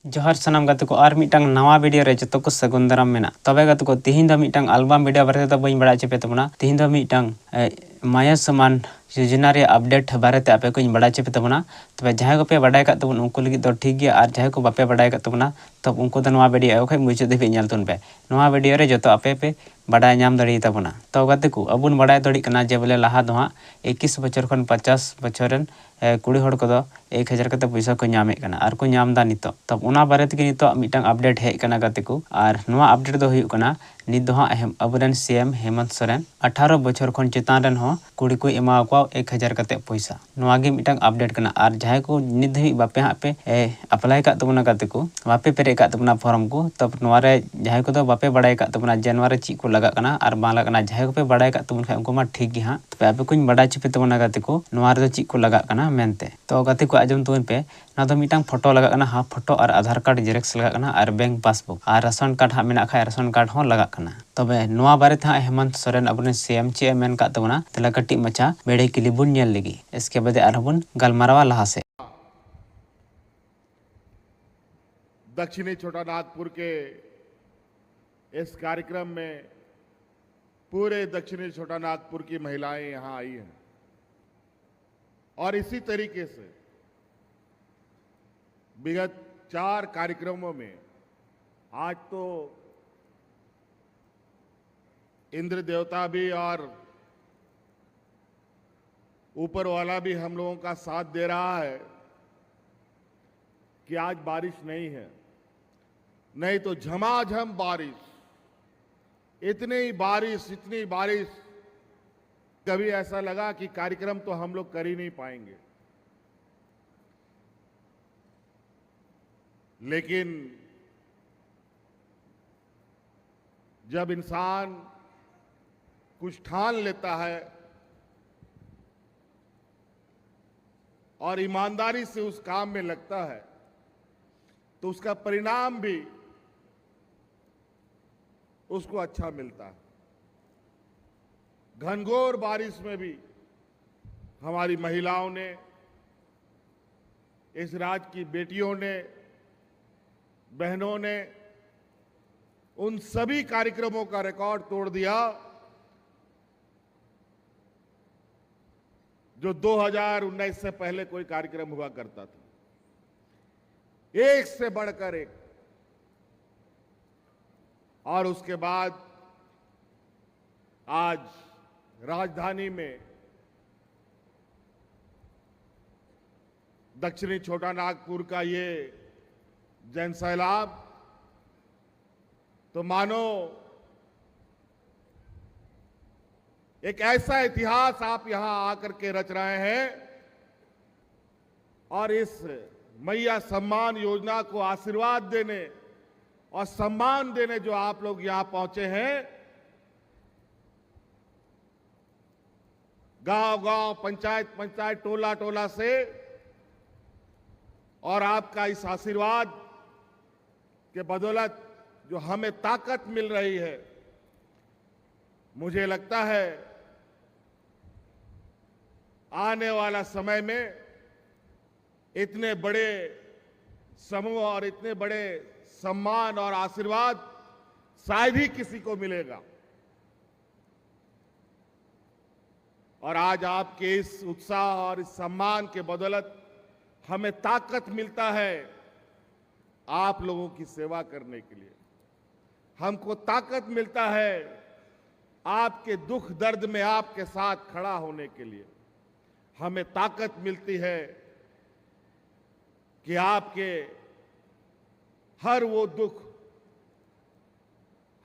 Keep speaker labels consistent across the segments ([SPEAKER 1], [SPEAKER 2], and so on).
[SPEAKER 1] जोहार सनाम गाते को और मिटंग नवा वीडियो रे जतो को सगुन दाराम मेना तबे गाते को तिहिन द मिटंग एल्बम वीडियो बारे तो बई बड़ा चेपे तबना तिहिन द मिटंग माया समान योजना रे अपडेट बारे ते आपे को बड़ा चेपे तबना तबे जहां को पे बड़ाय का तबन उनको लगी तो ठीक गया और जहां को बापे बड़ाय का तबना तब उनको तो नवा वीडियो खै मुझे देबे ñal तुन पे नवा वीडियो रे जतो आपे पे बड़ा नाम दड़ी तबना तो गाते को अबुन बड़ा दड़ी कना जे बोले लहा दो 21 बछर खन 50 बछरन कुड़ी हड़ को 1000 कते पैसा को नामे कना और को नाम दा नितो तब उना बारे ते नितो मिटंग अपडेट हे कना गाते को और नवा अपडेट दो हुयु कना नित दो अबुरन सीएम हेमंत सोरेन 18 बछर खन चितान रन हो कुड़ी को एमा को 1000 कते पैसा नवा गे मिटंग अपडेट कना और जहां को नित धि बापे हा पे अप्लाई का तबना गाते को बापे पेरे का तबना फॉर्म को तब नवा रे जहां को तो बापे बड़ाय का तबना जनवरी ची को लगा कना और बा लगा जहां को पे बड़ाय का तबन उनको मा ठीक गी हा तबे आपे को बड़ा चिपे तबना गाते को नवा रे ची को लगा कना मेनते तो गाते को आजम तुन पे ना तो मिटंग फोटो लगा कना हाफ फोटो और आधार कार्ड जेरेक्स लगा कना और बैंक पासबुक और राशन कार्ड हा मेना खा राशन कार्ड हो लगा कना तबे नवा बारे था हेमंत सोरेन अबुन सीएम चे मेन का तबना तला कटी मचा बेड़े की लिबुन नेल लगी इसके बाद अरबुन गलमारवा लहा से
[SPEAKER 2] दक्षिणी छोटानागपुर के इस कार्यक्रम में पूरे दक्षिणी छोटानागपुर की महिलाएं यहां आई हैं और इसी तरीके से विगत 4 कार्यक्रमों में आज तो इंद्र देवता भी और ऊपर वाला भी हम लोगों का साथ दे रहा है कि आज बारिश नहीं है, नहीं तो झमाझम बारिश, इतनी बारिश कभी ऐसा लगा कि कार्यक्रम तो हम लोग कर ही नहीं पाएंगे। लेकिन जब इंसान कुछ ठान लेता है और ईमानदारी से उस काम में लगता है तो उसका परिणाम भी उसको अच्छा मिलता है। घनघोर बारिश में भी हमारी महिलाओं ने, इस राज्य की बेटियों ने, बहनों ने उन सभी कार्यक्रमों का रिकॉर्ड तोड़ दिया जो 2019 से पहले कोई कार्यक्रम हुआ करता था, एक से बढ़कर एक। और उसके बाद आज राजधानी में दक्षिणी छोटानागपुर का ये जन सैलाब तो मानो एक ऐसा इतिहास आप यहां आकर के रच रहे हैं और इस मैया सम्मान योजना को आशीर्वाद देने और सम्मान देने जो आप लोग यहां पहुंचे हैं, गांव-गांव, पंचायत, टोला से, और आपका इस आशीर्वाद के बदौलत जो हमें ताकत मिल रही है, मुझे लगता है आने वाला समय में इतने बड़े समूह और इतने बड़े सम्मान और आशीर्वाद शायद ही किसी को मिलेगा। और आज आपके इस उत्साह और इस सम्मान के बदौलत हमें ताकत मिलता है आप लोगों की सेवा करने के लिए। हमको ताकत मिलता है आपके दुख दर्द में आपके साथ खड़ा होने के लिए। हमें ताकत मिलती है कि आपके हर वो दुख,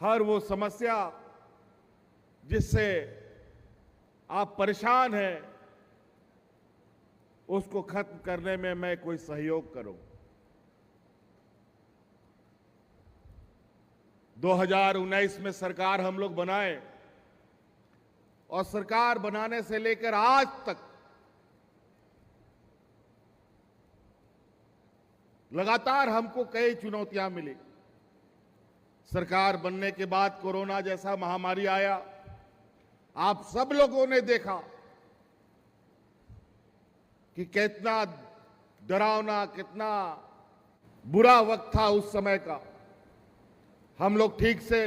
[SPEAKER 2] हर वो समस्या जिससे आप परेशान हैं, उसको खत्म करने में मैं कोई सहयोग करूं। 2019 में सरकार हम लोग बनाए और सरकार बनाने से लेकर आज तक लगातार हमको कई चुनौतियां मिली। सरकार बनने के बाद कोरोना जैसा महामारी आया, आप सब लोगों ने देखा कि कितना डरावना, कितना बुरा वक्त था उस समय का। हम लोग ठीक से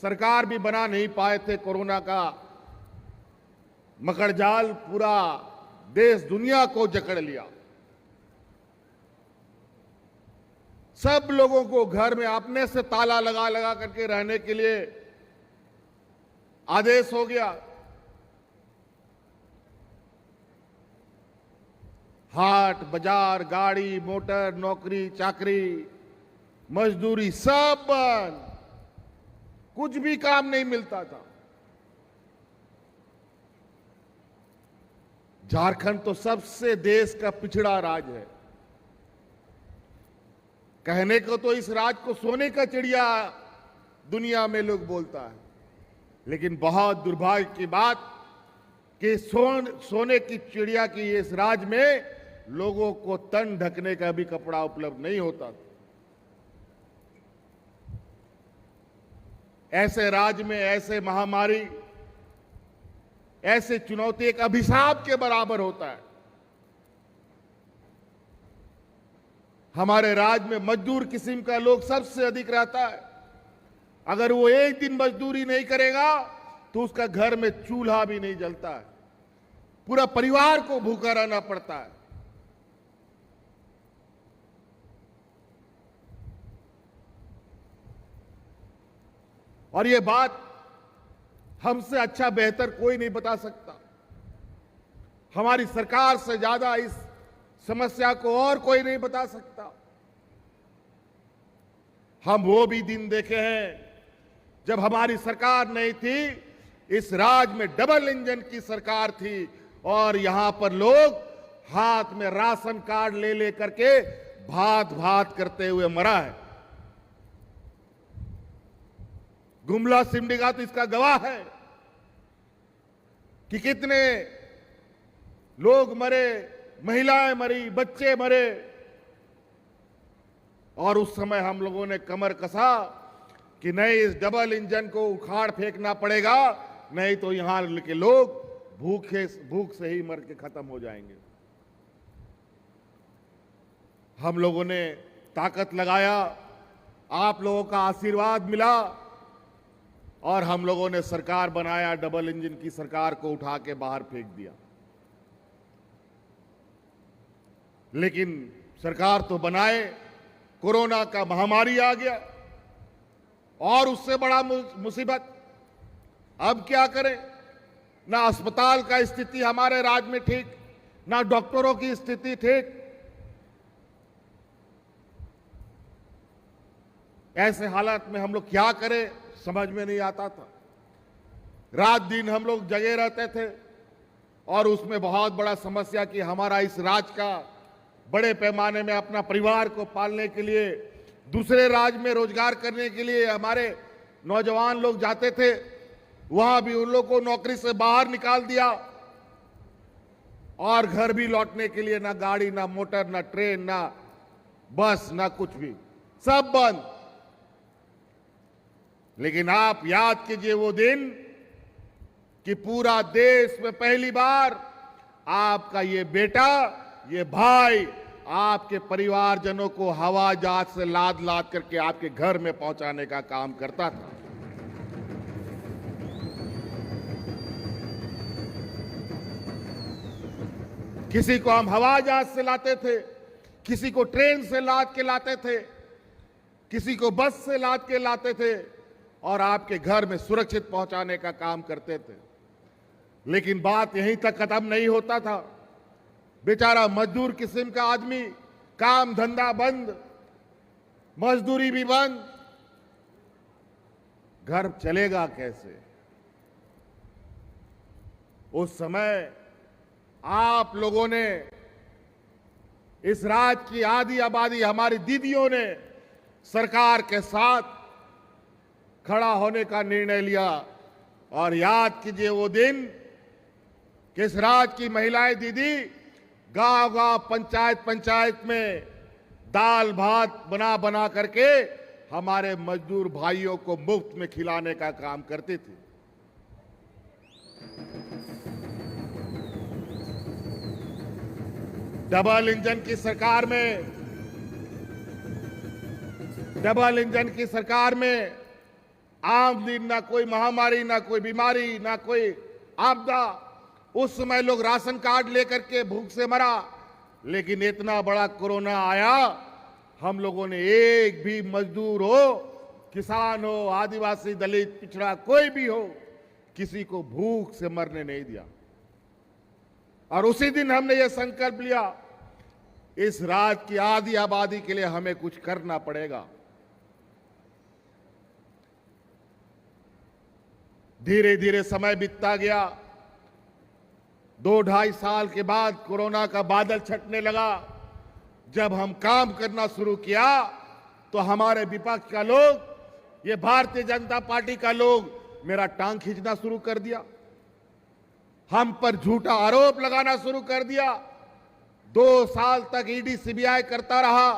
[SPEAKER 2] सरकार भी बना नहीं पाए थे। कोरोना का मकड़जाल पूरा देश दुनिया को जकड़ लिया। सब लोगों को घर में अपने से ताला लगा लगा करके रहने के लिए आदेश हो गया। हाट बाजार, गाड़ी मोटर, नौकरी चाकरी, मजदूरी सब बंद, कुछ भी काम नहीं मिलता था। झारखंड तो सबसे देश का पिछड़ा राज्य है। कहने को तो इस राज्य को सोने का चिड़िया दुनिया में लोग बोलता है, लेकिन बहुत दुर्भाग्य की बात कि सोने की चिड़िया की इस राज्य में लोगों को तन ढकने का भी कपड़ा उपलब्ध नहीं होता। ऐसे राज्य में ऐसे महामारी, ऐसे चुनौती एक अभिशाप के बराबर होता है। हमारे राज्य में मजदूर किस्म का लोग सबसे अधिक रहता है। अगर वो एक दिन मजदूरी नहीं करेगा तो उसका घर में चूल्हा भी नहीं जलता है, पूरा परिवार को भूखा रहना पड़ता है। और ये बात हमसे अच्छा बेहतर कोई नहीं बता सकता। हमारी सरकार से ज्यादा इस समस्या को और कोई नहीं बता सकता। हम वो भी दिन देखे हैं जब हमारी सरकार नहीं थी, इस राज्य में डबल इंजन की सरकार थी और यहां पर लोग हाथ में राशन कार्ड ले ले करके भात भात करते हुए मरा है। गुमला सिमडेगा तो इसका गवाह है कि कितने लोग मरे, महिलाएं मरी, बच्चे मरे। और उस समय हम लोगों ने कमर कसा कि नहीं, इस डबल इंजन को उखाड़ फेंकना पड़ेगा, नहीं तो यहां के लोग भूख से ही मर के खत्म हो जाएंगे। हम लोगों ने ताकत लगाया, आप लोगों का आशीर्वाद मिला और हम लोगों ने सरकार बनाया। डबल इंजन की सरकार को उठा के बाहर फेंक दिया। लेकिन सरकार तो बनाए, कोरोना का महामारी आ गया और उससे बड़ा मुसीबत। अब क्या करें? ना अस्पताल का स्थिति हमारे राज्य में ठीक, ना डॉक्टरों की स्थिति ठीक। ऐसे हालात में हम लोग क्या करें समझ में नहीं आता था। रात दिन हम लोग जगे रहते थे और उसमें बहुत बड़ा समस्या कि हमारा इस राज्य का बड़े पैमाने में अपना परिवार को पालने के लिए दूसरे राज्य में रोजगार करने के लिए हमारे नौजवान लोग जाते थे, वहां भी उन लोगों को नौकरी से बाहर निकाल दिया और घर भी लौटने के लिए ना गाड़ी, ना मोटर, ना ट्रेन, ना बस, ना कुछ भी, सब बंद। लेकिन आप याद कीजिए वो दिन कि पूरा देश में पहली बार आपका ये बेटा, ये भाई आपके परिवारजनों को हवाई जहाज से लाद लाद करके आपके घर में पहुंचाने का काम करता था। किसी को हम हवाई जहाज से लाते थे, किसी को ट्रेन से लाद के लाते थे, किसी को बस से लाद के लाते थे और आपके घर में सुरक्षित पहुंचाने का काम करते थे। लेकिन बात यहीं तक खत्म नहीं होता था। बेचारा मजदूर किस्म का आदमी, काम धंधा बंद, मजदूरी भी बंद, घर चलेगा कैसे? उस समय आप लोगों ने, इस राज्य की आधी आबादी हमारी दीदियों ने सरकार के साथ खड़ा होने का निर्णय लिया। और याद कीजिए वो दिन कि इस राज्य की महिलाएं दीदी गांव-गांव, पंचायत में दाल भात बना बना करके हमारे मजदूर भाइयों को मुफ्त में खिलाने का काम करती थी। डबल इंजन की सरकार में डबल इंजन की सरकार में आम दिन ना कोई महामारी, ना कोई बीमारी, ना कोई आपदा, उस समय लोग राशन कार्ड लेकर के भूख से मरा। लेकिन इतना बड़ा कोरोना आया, हम लोगों ने एक भी मजदूर हो, किसान हो, आदिवासी, दलित, पिछड़ा, कोई भी हो, किसी को भूख से मरने नहीं दिया। और उसी दिन हमने ये संकल्प लिया, इस राज्य की आधी आबादी के लिए हमें कुछ करना पड़ेगा। धीरे धीरे समय बीतता गया। 2-2.5 साल के बाद कोरोना का बादल छटने लगा। जब हम काम करना शुरू किया तो हमारे विपक्ष का लोग, ये भारतीय जनता पार्टी का लोग मेरा टांग खींचना शुरू कर दिया, हम पर झूठा आरोप लगाना शुरू कर दिया। 2 साल तक ईडी सीबीआई करता रहा।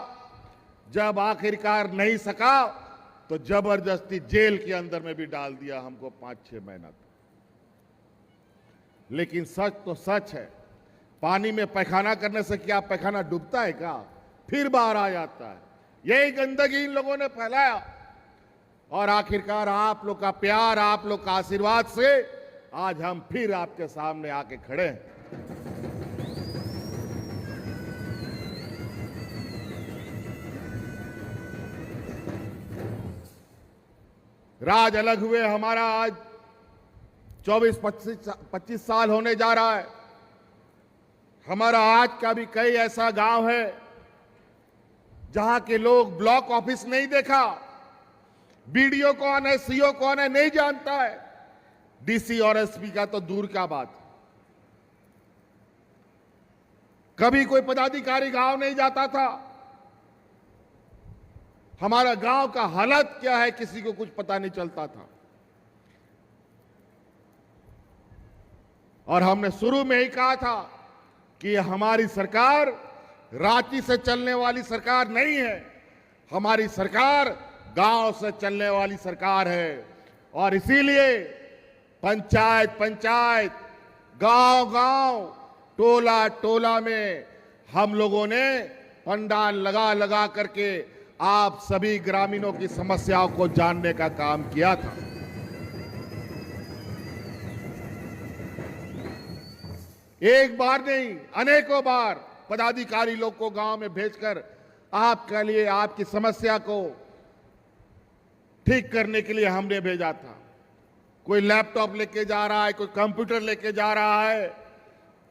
[SPEAKER 2] जब आखिरकार नहीं सका तो जबरदस्ती जेल के अंदर में भी डाल दिया हमको 5-6 महीना तक। लेकिन सच तो सच है, पानी में पैखाना करने से क्या पैखाना डूबता है क्या? फिर बाहर आ जाता है। यही गंदगी इन लोगों ने फैलाया और आखिरकार आप लोग का प्यार, आप लोग का आशीर्वाद से आज हम फिर आपके सामने आके खड़े हैं। राज अलग हुए हमारा आज 24-25 साल होने जा रहा है। हमारा आज का भी कई ऐसा गांव है जहां के लोग ब्लॉक ऑफिस नहीं देखा, बीडीओ कौन है, सीओ कौन है नहीं जानता है, डीसी और एसपी का तो दूर का बात। कभी कोई पदाधिकारी गांव नहीं जाता था। हमारा गांव का हालत क्या है किसी को कुछ पता नहीं चलता था। और हमने शुरू में ही कहा था कि हमारी सरकार रांची से चलने वाली सरकार नहीं है, हमारी सरकार गांव से चलने वाली सरकार है। और इसीलिए पंचायत पंचायत, गांव गांव, टोला टोला में हम लोगों ने पंडाल लगा लगा करके आप सभी ग्रामीणों की समस्याओं को जानने का काम किया था। एक बार नहीं, अनेकों बार पदाधिकारी लोग को गांव में भेजकर आपके लिए, आपकी समस्या को ठीक करने के लिए हमने भेजा था। कोई लैपटॉप लेके जा रहा है, कोई कंप्यूटर लेके जा रहा है,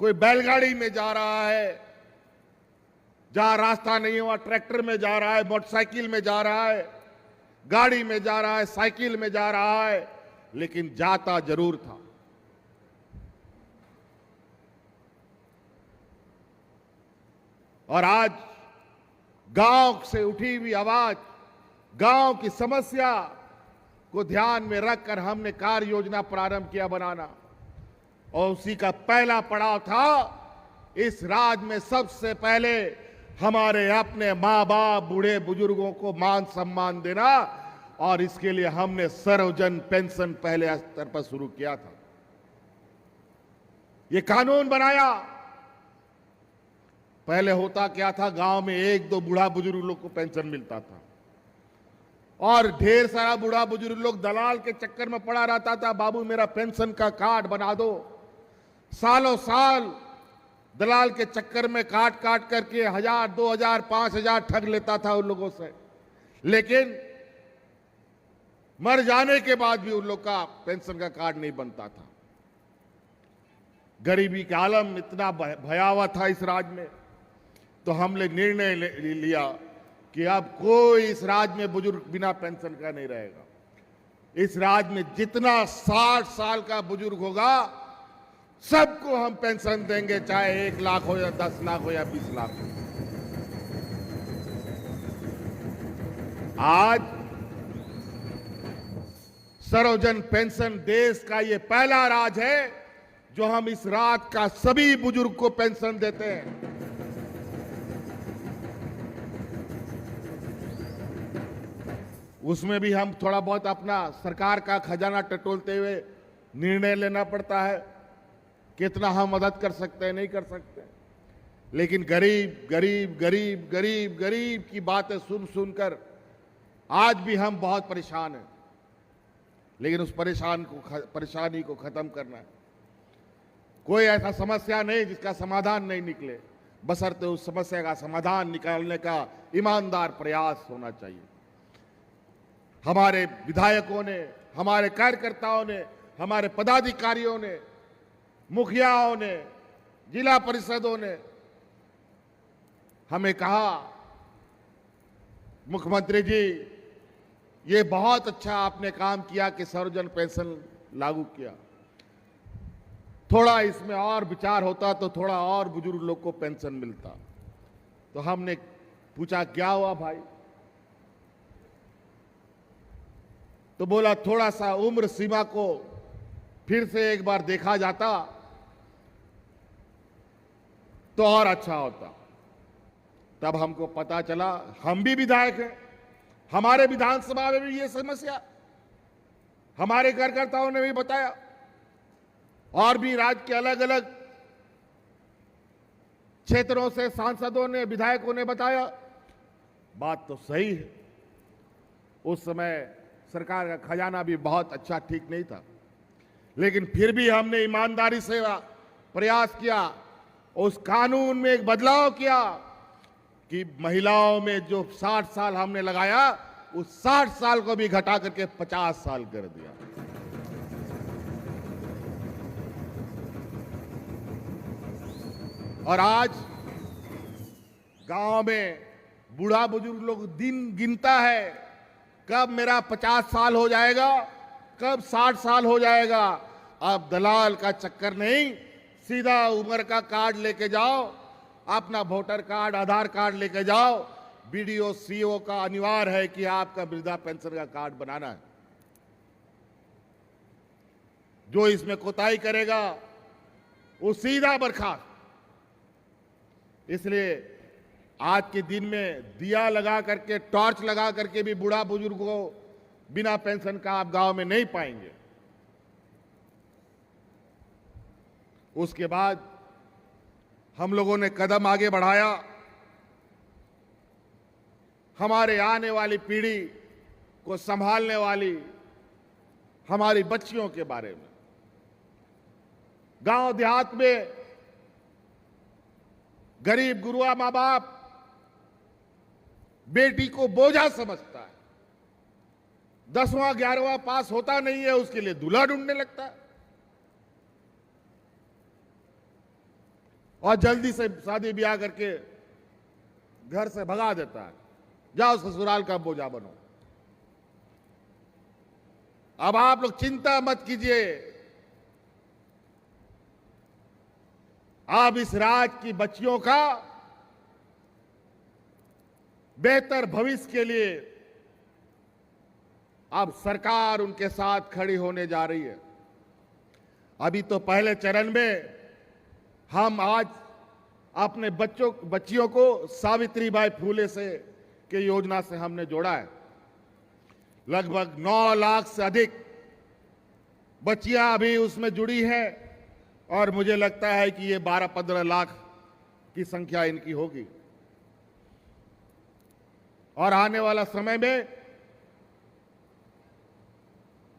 [SPEAKER 2] कोई बैलगाड़ी में जा रहा है, जहां रास्ता नहीं हुआ ट्रैक्टर में जा रहा है, मोटरसाइकिल में जा रहा है, गाड़ी में जा रहा है, साइकिल में जा रहा है, लेकिन जाता जरूर था। और आज गांव से उठी हुई आवाज, गांव की समस्या को ध्यान में रखकर हमने कार्य योजना प्रारंभ किया बनाना। और उसी का पहला पड़ाव था इस राज्य में सबसे पहले हमारे अपने माँ बाप, बूढ़े बुजुर्गों को मान सम्मान देना। और इसके लिए हमने सर्वजन पेंशन पहले स्तर पर शुरू किया था। ये कानून बनाया। पहले होता क्या था, गांव में 1-2 बूढ़ा बुजुर्ग लोग को पेंशन मिलता था और ढेर सारा बूढ़ा बुजुर्ग लोग दलाल के चक्कर में पड़ा रहता था, बाबू मेरा पेंशन का कार्ड बना दो। सालों साल दलाल के चक्कर में काट काट करके 1000, 2000, 5000 ठग लेता था उन लोगों से। लेकिन मर जाने के बाद भी उन लोग का पेंशन का कार्ड नहीं बनता था। गरीबी का आलम इतना भयावह था इस राज्य में, तो हमने निर्णय लिया कि अब कोई इस राज्य में बुजुर्ग बिना पेंशन का नहीं रहेगा। इस राज्य में जितना 60 साल का बुजुर्ग होगा सबको हम पेंशन देंगे, चाहे 1 लाख हो या 10 लाख हो या 20 लाख हो। आज सर्वजन पेंशन देश का ये पहला राज्य है जो हम इस राज्य का सभी बुजुर्ग को पेंशन देते हैं। उसमें भी हम थोड़ा बहुत अपना सरकार का खजाना टटोलते हुए निर्णय लेना पड़ता है, कितना हम मदद कर सकते हैं, नहीं कर सकते। लेकिन गरीब गरीब गरीब गरीब गरीब की बातें सुन सुनकर आज भी हम बहुत परेशान हैं, लेकिन उस परेशानी को खत्म करना है। कोई ऐसा समस्या नहीं जिसका समाधान नहीं निकले, बशर्ते उस समस्या का समाधान निकालने का ईमानदार प्रयास होना चाहिए। हमारे विधायकों ने, हमारे कार्यकर्ताओं ने, हमारे पदाधिकारियों ने, मुखियाओं ने, जिला परिषदों ने हमें कहा, मुख्यमंत्री जी ये बहुत अच्छा आपने काम किया कि सर्वजन पेंशन लागू किया, थोड़ा इसमें और विचार होता तो थोड़ा और बुजुर्ग लोग को पेंशन मिलता। तो हमने पूछा क्या हुआ भाई? तो बोला थोड़ा सा उम्र सीमा को फिर से एक बार देखा जाता तो और अच्छा होता। तब हमको पता चला, हम भी विधायक हैं, हमारे विधानसभा में भी ये समस्या, हमारे कार्यकर्ताओं ने भी बताया और भी राज्य के अलग अलग क्षेत्रों से सांसदों ने, विधायकों ने बताया। बात तो सही है, उस समय सरकार का खजाना भी बहुत अच्छा ठीक नहीं था, लेकिन फिर भी हमने ईमानदारी से प्रयास किया, उस कानून में एक बदलाव किया कि महिलाओं में जो 60 साल हमने लगाया उस 60 साल को भी घटा करके 50 साल कर दिया। और आज गांव में बूढ़ा बुजुर्ग लोग दिन गिनता है, कब मेरा 50 साल हो जाएगा, कब 60 साल हो जाएगा। अब दलाल का चक्कर नहीं, सीधा उम्र का कार्ड लेके जाओ, अपना वोटर कार्ड, आधार कार्ड लेके जाओ, बीडीओ सीओ का अनिवार्य है कि आपका वृद्धा पेंशन का कार्ड बनाना है। जो इसमें कोताही करेगा वो सीधा बर्खास्त। इसलिए आज के दिन में दिया लगा करके, टॉर्च लगा करके भी बूढ़ा बुजुर्ग को बिना पेंशन का आप गांव में नहीं पाएंगे। उसके बाद हम लोगों ने कदम आगे बढ़ाया, हमारे आने वाली पीढ़ी को संभालने वाली हमारी बच्चियों के बारे में। गांव देहात में गरीब गुरुआ मां बाप बेटी को बोझा समझता है, 10वां 11वां पास होता नहीं है उसके लिए दूल्हा ढूंढने लगता है और जल्दी से शादी ब्याह करके घर से भगा देता है, जाओ ससुराल का बोझा बनो। अब आप लोग चिंता मत कीजिए, आप इस राज्य की बच्चियों का बेहतर भविष्य के लिए अब सरकार उनके साथ खड़ी होने जा रही है। अभी तो पहले चरण में हम आज अपने बच्चियों को सावित्रीबाई फूले से के योजना से हमने जोड़ा है। लगभग 9 लाख से अधिक बच्चियां अभी उसमें जुड़ी हैं और मुझे लगता है कि ये 12-15 लाख की संख्या इनकी होगी। और आने वाला समय में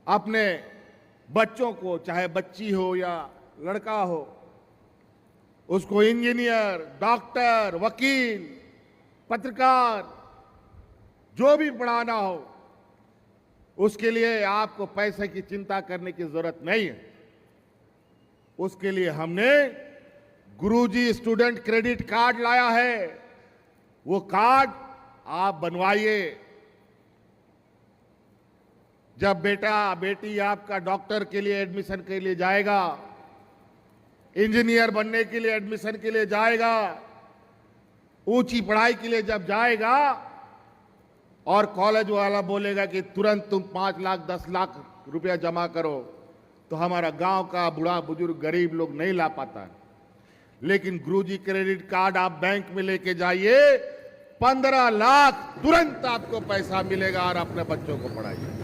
[SPEAKER 2] अपने बच्चों को, चाहे बच्ची हो या लड़का हो, उसको इंजीनियर, डॉक्टर, वकील, पत्रकार जो भी पढ़ाना हो, उसके लिए आपको पैसे की चिंता करने की जरूरत नहीं है। उसके लिए हमने गुरुजी स्टूडेंट क्रेडिट कार्ड लाया है। वो कार्ड आप बनवाइए। जब बेटा बेटी आपका डॉक्टर के लिए एडमिशन के लिए जाएगा, इंजीनियर बनने के लिए एडमिशन के लिए जाएगा, ऊंची पढ़ाई के लिए जब जाएगा और कॉलेज वाला बोलेगा कि तुरंत तुम 5 लाख 10 लाख रुपया जमा करो, तो हमारा गांव का बूढ़ा बुजुर्ग गरीब लोग नहीं ला पाता है। लेकिन गुरुजी क्रेडिट कार्ड आप बैंक में लेके जाइए, 15 लाख तुरंत आपको पैसा मिलेगा और अपने बच्चों को पढ़ाइए।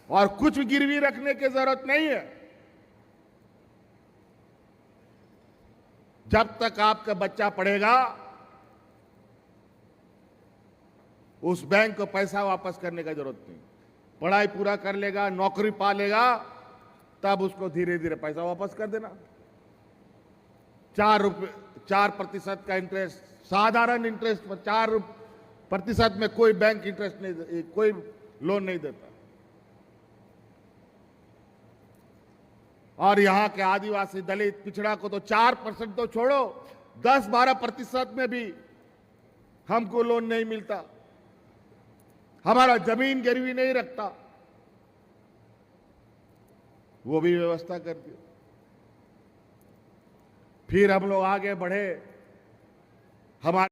[SPEAKER 2] और कुछ गिरवी रखने की जरूरत नहीं है। जब तक आपका बच्चा पढ़ेगा उस बैंक को पैसा वापस करने का जरूरत नहीं। पढ़ाई पूरा कर लेगा, नौकरी पा लेगा, तब उसको धीरे धीरे पैसा वापस कर देना। 4% का इंटरेस्ट, साधारण इंटरेस्ट पर 4% में कोई बैंक इंटरेस्ट नहीं, कोई लोन नहीं देता। और यहां के आदिवासी, दलित, पिछड़ा को तो 4% तो छोड़ो, 10-12% में भी हमको लोन नहीं मिलता। हमारा जमीन गिरवी नहीं रखता, वो भी व्यवस्था कर दी। फिर हम लोग आगे बढ़े। हमारे